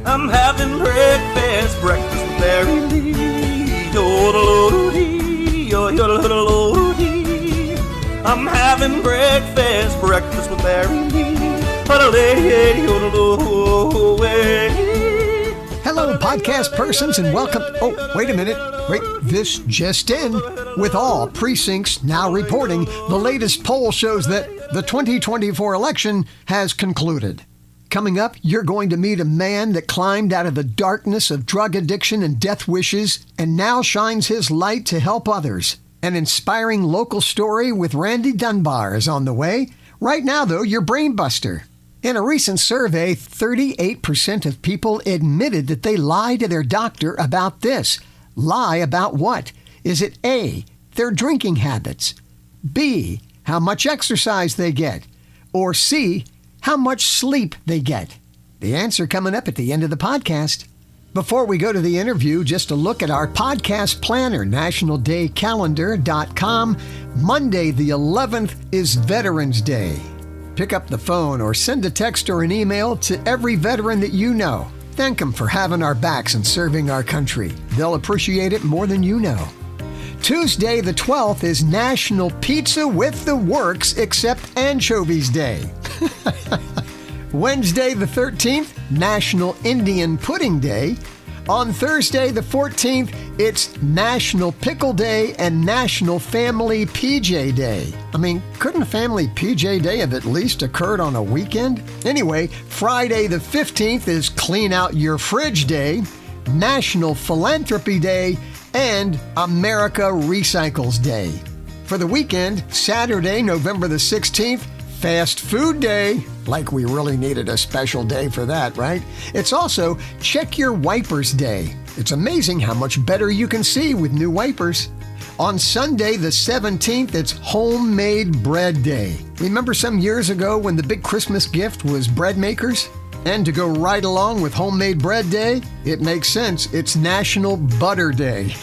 I'm having breakfast with Larry Lee. I'm having breakfast with Larry Lee. Hello, podcast persons, and welcome. Oh, wait a minute. Wait, this just in. With all precincts now reporting, the latest poll shows that the 2024 election has concluded. Coming up, you're going to meet a man that climbed out of the darkness of drug addiction and death wishes and now shines his light to help others. An inspiring local story with Randy Dunbar is on the way. Right now, though, your brain buster. In a recent survey, 38% of people admitted that they lie to their doctor about this. Lie about what? Is it A, their drinking habits, B, how much exercise they get, or C, how much sleep they get? The answer coming up at the end of the podcast. Before we go to the interview, just a look at our podcast planner, nationaldaycalendar.com. Monday the 11th is Veterans Day. Pick up the phone or send a text or an email to every veteran that you know. Thank them for having our backs and serving our country. They'll appreciate it more than you know. Tuesday the 12th is National Pizza with the Works Except Anchovies Day. Wednesday the 13th, National Indian Pudding Day. On Thursday the 14th, it's National Pickle Day and National Family PJ Day. I mean, couldn't a Family PJ Day have at least occurred on a weekend? Anyway, Friday the 15th is Clean Out Your Fridge Day, National Philanthropy Day, and America Recycles Day. For the weekend, Saturday, November the 16th, Fast Food Day. Like we really needed a special day for that, right? It's also Check Your Wipers Day. It's amazing how much better you can see with new wipers. On Sunday, the 17th, it's Homemade Bread Day. Remember some years ago when the big Christmas gift was bread makers? And to go right along with Homemade Bread Day, it makes sense. It's National Butter Day.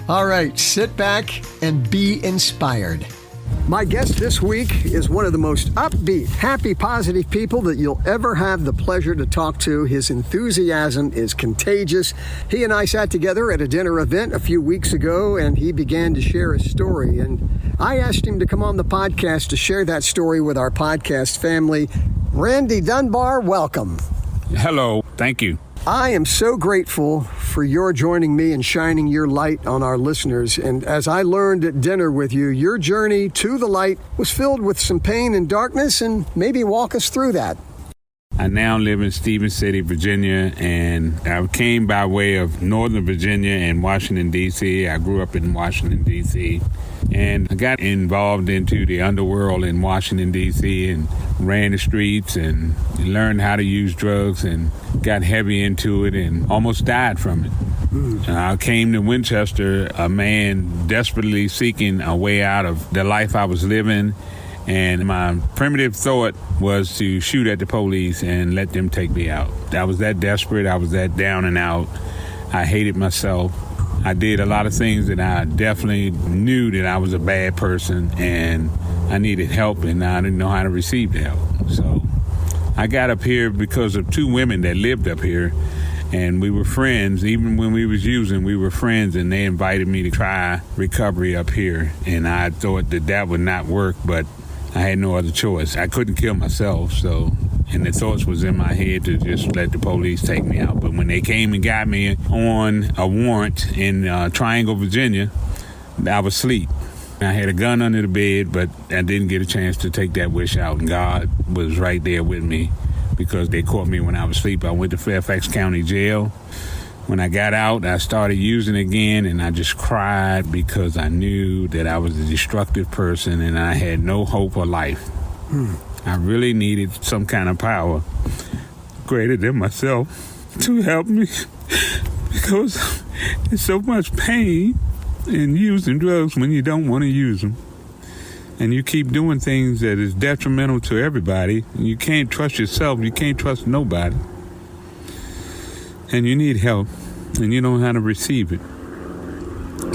All right, sit back and be inspired. My guest this week is one of the most upbeat, happy, positive people that you'll ever have the pleasure to talk to. His enthusiasm is contagious. He and I sat together at a dinner event a few weeks ago, and he began to share a story. And I asked him to come on the podcast to share that story with our podcast family. Randy Dunbar, welcome. Hello. Thank you. I am so grateful for your joining me and shining your light on our listeners. And as I learned at dinner with you, your journey to the light was filled with some pain and darkness, and maybe walk us through that. I now live in Stevens City, Virginia, and I came by way of Northern Virginia and Washington, D.C. I grew up in Washington, D.C., and I got involved into the underworld in Washington, D.C., and ran the streets and learned how to use drugs and got heavy into it and almost died from it. I came to Winchester, a man desperately seeking a way out of the life I was living, and my primitive thought was to shoot at the police and let them take me out. I was that desperate. I was that down and out. I hated myself. I did a lot of things that I definitely knew that I was a bad person and I needed help, and I didn't know how to receive the help. So I got up here because of two women that lived up here, and we were friends. Even when we was using, we were friends, and they invited me to try recovery up here. And I thought that would not work, but I had no other choice. I couldn't kill myself, and the thoughts was in my head to just let the police take me out. But when they came and got me on a warrant in Triangle, Virginia, I was asleep. I had a gun under the bed, but I didn't get a chance to take that wish out. And God was right there with me because they caught me when I was asleep. I went to Fairfax County Jail. When I got out, I started using again, and I just cried because I knew that I was a destructive person and I had no hope of life. I really needed some kind of power greater than myself to help me because there's so much pain in using drugs when you don't want to use them. And you keep doing things that is detrimental to everybody. You can't trust yourself. You can't trust nobody. And you need help, and you don't know how to receive it.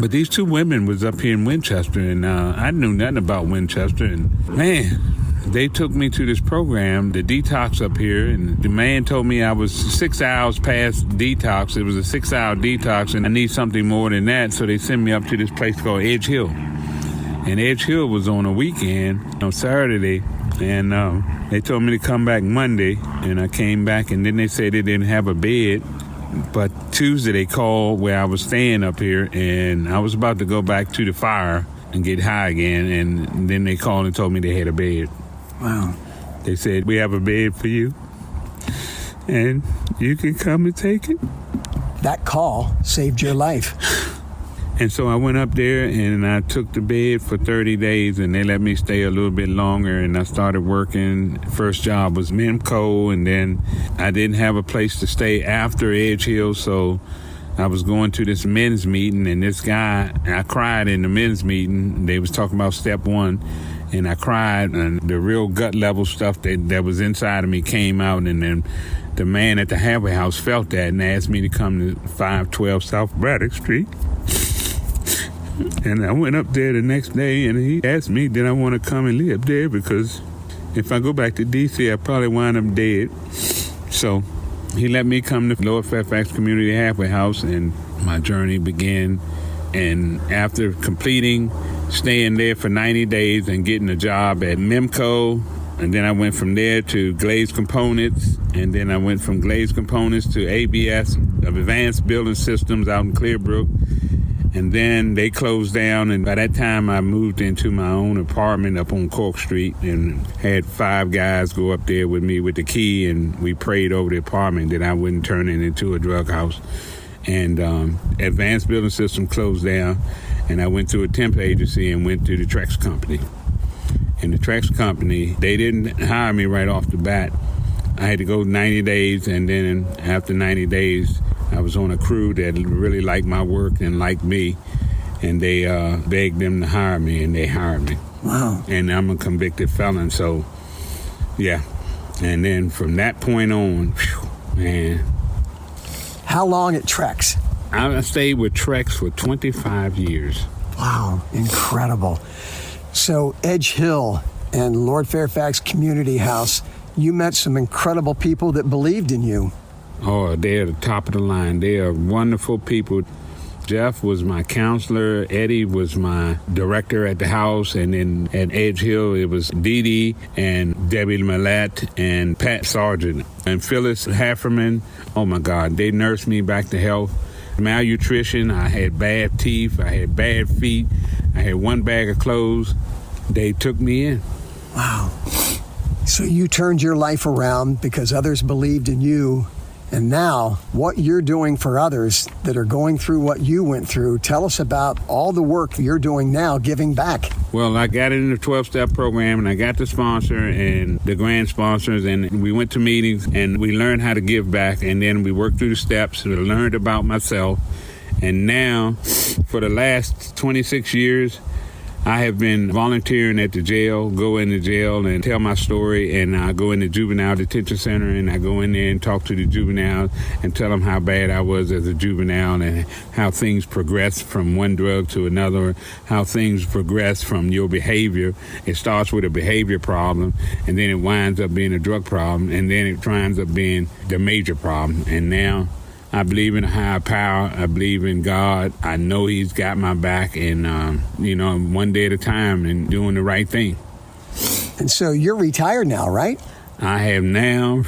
But these two women was up here in Winchester, and I knew nothing about Winchester. And man, they took me to this program, the detox up here, and the man told me I was 6 hours past detox. It was a 6-hour detox, and I need something more than that, so they sent me up to this place called Edge Hill. And Edge Hill was on a weekend, on Saturday, and they told me to come back Monday, and I came back, and then they said they didn't have a bed. But Tuesday they called where I was staying up here, and I was about to go back to the fire and get high again, and then they called and told me they had a bed. Wow. They said, we have a bed for you, and you can come and take it. That call saved your life. And so I went up there, and I took the bed for 30 days, and they let me stay a little bit longer, and I started working. First job was Mimco, and then I didn't have a place to stay after Edge Hill, so I was going to this men's meeting, and this guy, I cried in the men's meeting. They was talking about step 1, and I cried, and the real gut level stuff that was inside of me came out, and then the man at the halfway house felt that and asked me to come to 512 South Braddock Street. And I went up there the next day, and he asked me, did I want to come and live there? Because if I go back to D.C., I'd probably wind up dead. So he let me come to Lower Fairfax Community Halfway House, and my journey began. And after completing, staying there for 90 days and getting a job at Mimco, and then I went from there to Glazed Components, and then I went from Glazed Components to ABS, Advanced Building Systems out in Clearbrook. And then they closed down, and by that time I moved into my own apartment up on Cork Street and had 5 guys go up there with me with the key, and we prayed over the apartment that I wouldn't turn it into a drug house. And Advanced Building System closed down, and I went to a temp agency and went to the Trex Company. And the Trex Company, they didn't hire me right off the bat. I had to go 90 days, and then after 90 days, I was on a crew that really liked my work and liked me, and they begged them to hire me, and they hired me. Wow. And I'm a convicted felon, so, yeah. And then from that point on, man. How long at Trex? I stayed with Trex for 25 years. Wow, incredible. So Edge Hill and Lord Fairfax Community House, you met some incredible people that believed in you. Oh, they're the top of the line. They are wonderful people. Jeff was my counselor. Eddie was my director at the house. And then at Edge Hill, it was Dee Dee and Debbie Millette and Pat Sargent and Phyllis Hefferman. Oh, my God. They nursed me back to health. Malnutrition. I had bad teeth. I had bad feet. I had 1 bag of clothes. They took me in. Wow. So you turned your life around because others believed in you. And now, what you're doing for others that are going through what you went through, tell us about all the work you're doing now, giving back. Well, I got in the 12-step program, and I got the sponsor and the grand sponsors, and we went to meetings, and we learned how to give back, and then we worked through the steps, and learned about myself. And now, for the last 26 years, I have been volunteering at the jail, go into jail and tell my story, and I go in the juvenile detention center, and I go in there and talk to the juveniles and tell them how bad I was as a juvenile and how things progress from one drug to another, how things progress from your behavior. It starts with a behavior problem, and then it winds up being a drug problem, and then it winds up being the major problem. And now I believe in a higher power. I believe in God. I know He's got my back, and, one day at a time and doing the right thing. And so you're retired now, right? I have now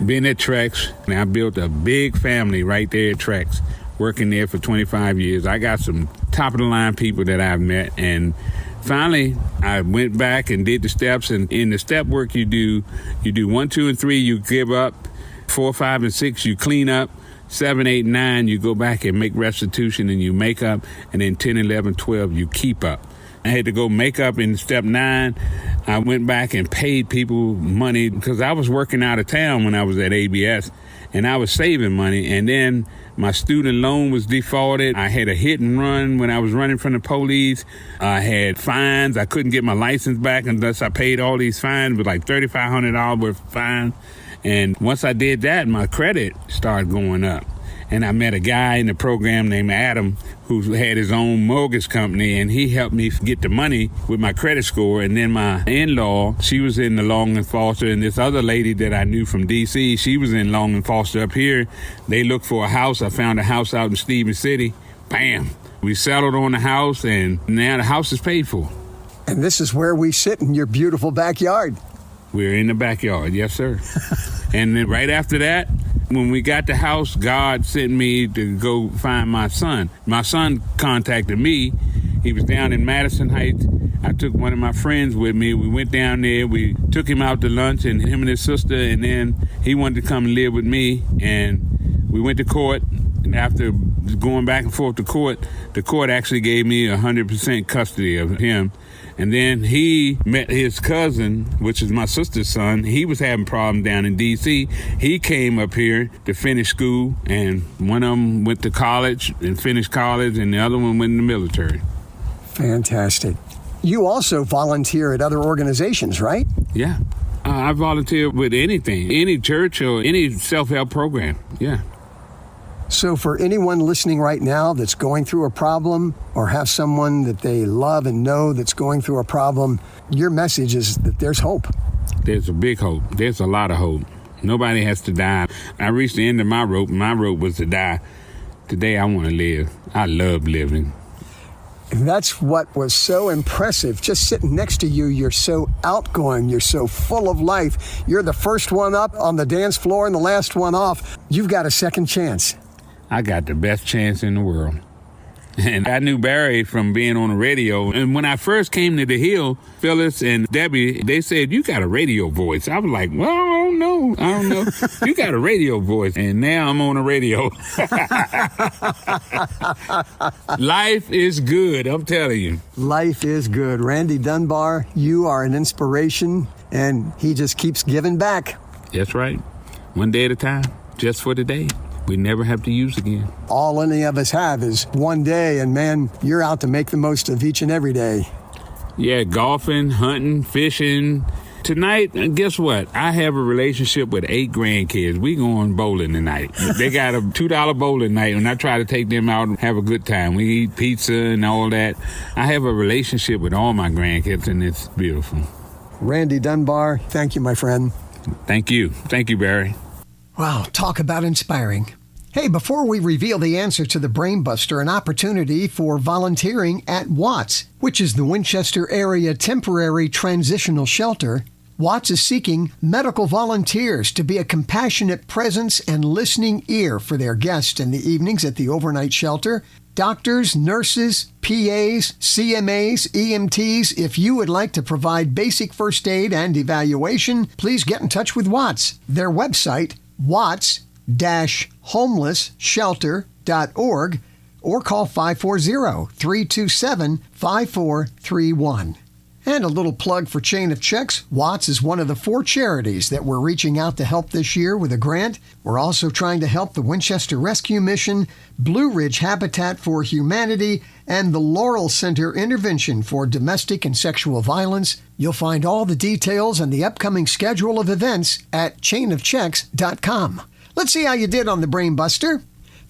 been at Trex, and I built a big family right there at Trex, working there for 25 years. I got some top-of-the-line people that I've met, and finally, I went back and did the steps, and in the step work you do 1, 2, and 3, you give up. 4, 5, and 6, you clean up. 7, 8, 9, you go back and make restitution and you make up. And then 10, 11, 12, you keep up. I had to go make up in step 9. I went back and paid people money because I was working out of town when I was at ABS, and I was saving money. And then my student loan was defaulted. I had a hit and run when I was running from the police. I had fines. I couldn't get my license back unless I paid all these fines with like $3,500 worth of fines. And once I did that, my credit started going up. And I met a guy in the program named Adam who had his own mortgage company, and he helped me get the money with my credit score. And then my in-law, she was in the Long and Foster, and this other lady that I knew from D.C., she was in Long and Foster up here. They looked for a house. I found a house out in Stevens City. Bam! We settled on the house, and now the house is paid for. And this is where we sit in your beautiful backyard. We're in the backyard, yes, sir. And then right after that, when we got the house, God sent me to go find my son. My son contacted me. He was down in Madison Heights. I took one of my friends with me. We went down there. We took him out to lunch, and him and his sister, and then he wanted to come and live with me. And we went to court. And after going back and forth to court, the court actually gave me 100% custody of him. And then he met his cousin, which is my sister's son. He was having problems down in D.C. He came up here to finish school, and one of them went to college and finished college, and the other one went in the military. Fantastic. You also volunteer at other organizations, right? Yeah. I volunteer with anything, any church or any self-help program. Yeah. So for anyone listening right now that's going through a problem or have someone that they love and know that's going through a problem, your message is that there's hope. There's a big hope. There's a lot of hope. Nobody has to die. I reached the end of my rope. My rope was to die. Today I want to live. I love living. That's what was so impressive. Just sitting next to you, you're so outgoing. You're so full of life. You're the first one up on the dance floor and the last one off. You've got a second chance. I got the best chance in the world. And I knew Barry from being on the radio. And when I first came to the Hill, Phyllis and Debbie, they said, you got a radio voice. I was like, well, I don't know. You got a radio voice. And now I'm on the radio. Life is good, I'm telling you. Life is good. Randy Dunbar, you are an inspiration, and he just keeps giving back. That's right. One day at a time, just for today. We never have to use again. All any of us have is one day, and man, you're out to make the most of each and every day. Yeah, golfing, hunting, fishing. Tonight, guess what? I have a relationship with 8 grandkids. We going bowling tonight. They got a $2 bowling night, and I try to take them out and have a good time. We eat pizza and all that. I have a relationship with all my grandkids, and it's beautiful. Randy Dunbar, thank you, my friend. Thank you. Thank you, Barry. Wow, talk about inspiring. Hey, before we reveal the answer to the Brain Buster, an opportunity for volunteering at Watts, which is the Winchester area temporary transitional shelter. Watts is seeking medical volunteers to be a compassionate presence and listening ear for their guests in the evenings at the overnight shelter. Doctors, nurses, PAs, CMAs, EMTs, if you would like to provide basic first aid and evaluation, please get in touch with Watts. Their website, watts-homelessshelter.org, or call 540-327-5431. And a little plug for Chain of Checks. Watts is one of the 4 charities that we're reaching out to help this year with a grant. We're also trying to help the Winchester Rescue Mission, Blue Ridge Habitat for Humanity, and the Laurel Center Intervention for Domestic and Sexual Violence. You'll find all the details and the upcoming schedule of events at chainofchecks.com. Let's see how you did on the Brain Buster.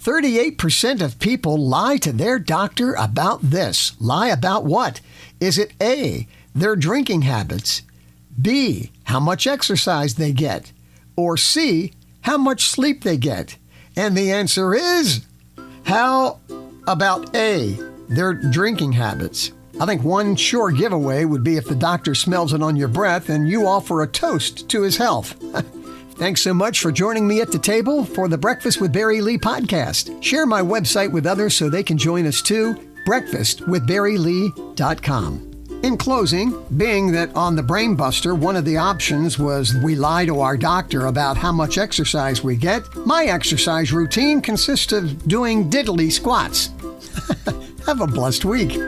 38% of people lie to their doctor about this. Lie about what? Is it A, their drinking habits, B, how much exercise they get, or C, how much sleep they get? And the answer is, how about A, their drinking habits? I think one sure giveaway would be if the doctor smells it on your breath and you offer a toast to his health. Thanks so much for joining me at the table for the Breakfast with Barry Lee podcast. Share my website with others so they can join us too, breakfastwithbarrylee.com. In closing, being that on the Brain Buster, one of the options was we lie to our doctor about how much exercise we get, my exercise routine consists of doing diddly squats. Have a blessed week.